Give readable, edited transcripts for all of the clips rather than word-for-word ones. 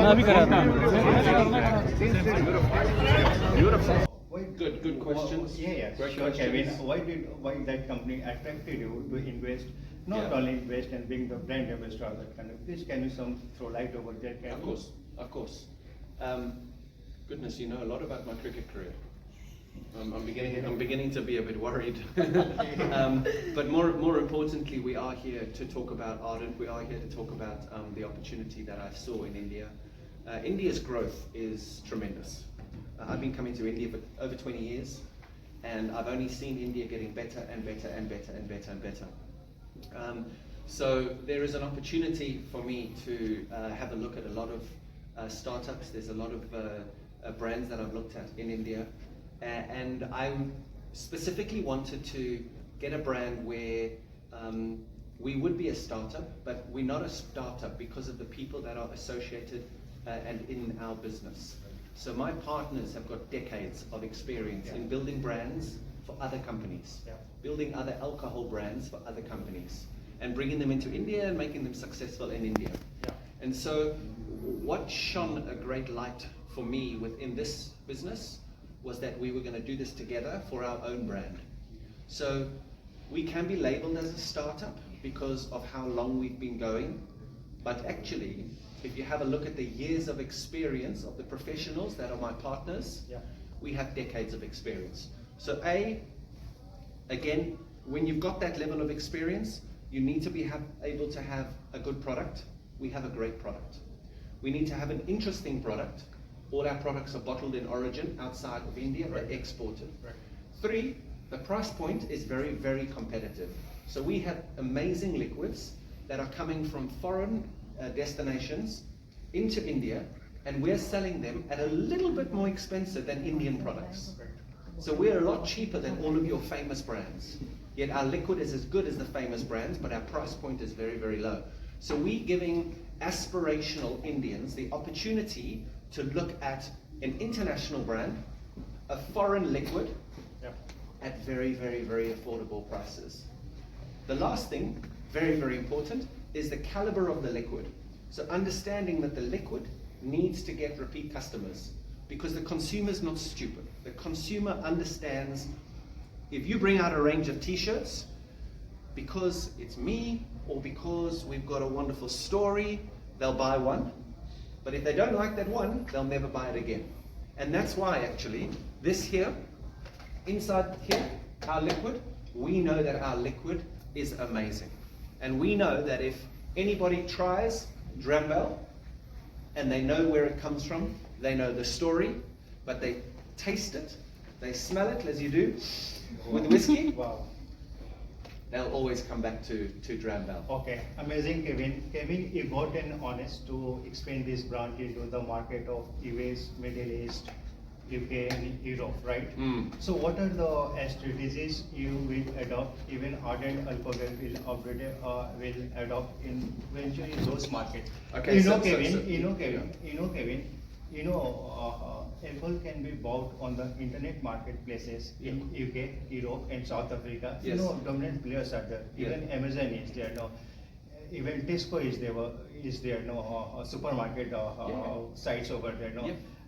Good questions. Yeah, Great sure, Kevin. questions. Why that company attracted you to invest, not Yeah. only invest and being the brand ambassador, that kind of. Please, can you throw light over there? Kevin? Of course. Goodness, you know a lot about my cricket career. I'm beginning to be a bit worried. But more importantly, we are here to talk about Ardent. We are here to talk about the opportunity that I saw in India. India's growth is tremendous. I've been coming to India for over 20 years, and I've only seen India getting better and better and better and better and better. So there is an opportunity for me to have a look at a lot of startups. There's a lot of brands that I've looked at in India, and I specifically wanted to get a brand where we would be a startup, but we're not a startup because of the people that are associated and in our business. So my partners have got decades of experience in building brands for other companies, building other alcohol brands for other companies, and bringing them into India and making them successful in India. And so what shone a great light for me within this business was that we were going to do this together for our own brand. So we can be labeled as a startup because of how long we've been going, but actually, if you have a look at the years of experience of the professionals that are my partners, we have decades of experience. So again, when you've got that level of experience, you need to be able to have a good product. We have a great product. We need to have an interesting product. All our products are bottled in origin outside of India, they're exported. 3, the price point is very, very competitive. So we have amazing liquids that are coming from foreign destinations into India, and we're selling them at a little bit more expensive than Indian products. So we're a lot cheaper than all of your famous brands. Yet our liquid is as good as the famous brands, but our price point is very, very low. So we're giving aspirational Indians the opportunity to look at an international brand, a foreign liquid, at very, very, very affordable prices. The last thing, very, very important, is the caliber of the liquid. So understanding that the liquid needs to get repeat customers, because the consumer's not stupid. The consumer understands if you bring out a range of t-shirts, because it's me or because we've got a wonderful story, they'll buy one. But if they don't like that one, they'll never buy it again. And that's why actually, this here, inside here, our liquid, we know that our liquid is amazing. And we know that if anybody tries Drambel and they know where it comes from, they know the story, but they taste it, they smell it as you do with whiskey, they'll always come back to Drambel. Okay, amazing, Kevin. Kevin, you got an honest to expand this brand into the market of US, Middle East, UK and Europe, right? So what are the strategies you will adopt, even Ardent Alcohol will adopt in eventually those markets? Okay, Kevin, Apple can be bought on the internet marketplaces in UK, Europe and South Africa. Yes. Dominant players are there. Even Amazon is there now. Even Tesco is there, supermarket sites over there,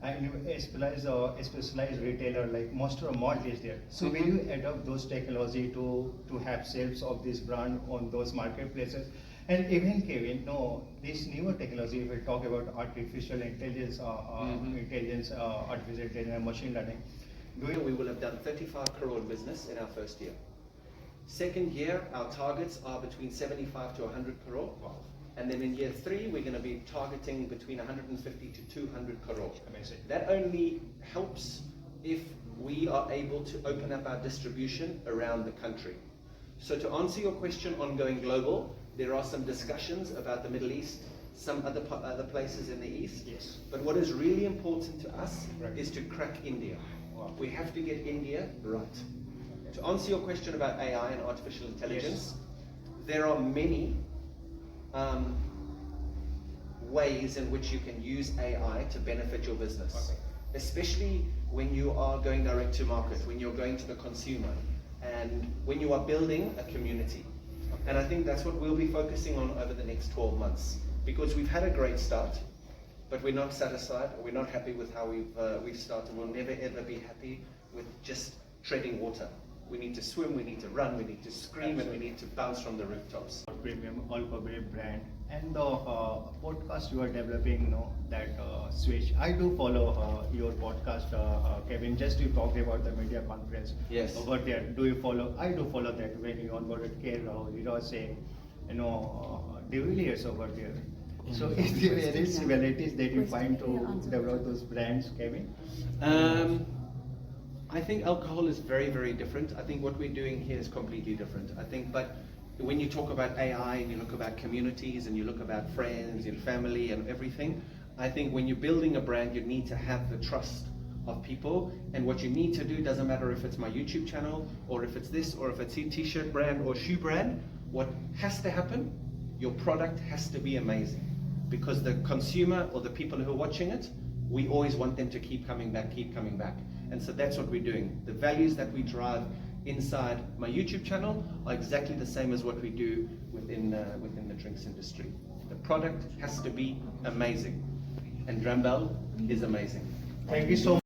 and a specialized retailer like Monster Malt is there. So will you adopt those technology to have sales of this brand on those marketplaces? And even Kevin, this newer technology, if we talk about artificial intelligence, artificial intelligence, machine learning. We will have done 35 crore in business in our first year. Second year, our targets are between 75 to 100 crore. And then in year 3, we're going to be targeting between 150 to 200 crore. Amazing. That only helps if we are able to open up our distribution around the country. So to answer your question on going global, there are some discussions about the Middle East, some other places in the East. Yes. But what is really important to us is to crack India. We have to get India right. To answer your question about AI and artificial intelligence, there are many ways in which you can use AI to benefit your business, especially when you are going direct to market, when you're going to the consumer, and when you are building a community. And I think that's what we'll be focusing on over the next 12 months, because we've had a great start. but we're not satisfied. We're not happy with how we've started. We'll never ever be happy with just treading water. We need to swim, we need to run, we need to scream, and we need to bounce from the rooftops. Premium all-purpose brand, and the podcast you are developing, that switch. I do follow your podcast, Kevin. Just you talked about the media conference. Yes. Over there, do you follow? I do follow that when you onboarded Kerala. You know, saying, De Villiers over there. So, is there any similarities that you find to develop those brands, Kevin? I think alcohol is very, very different. I think what we're doing here is completely different. I think, but when you talk about AI and you look about communities and you look about friends and family and everything, I think when you're building a brand, you need to have the trust of people. And what you need to do, doesn't matter if it's my YouTube channel or if it's this or if it's a t-shirt brand or shoe brand, what has to happen, your product has to be amazing. Because the consumer or the people who are watching it, we always want them to keep coming back, keep coming back. And so that's what we're doing. The values that we drive inside my YouTube channel are exactly the same as what we do within the drinks industry. The product has to be amazing. And Drambel is amazing. Thank you so much.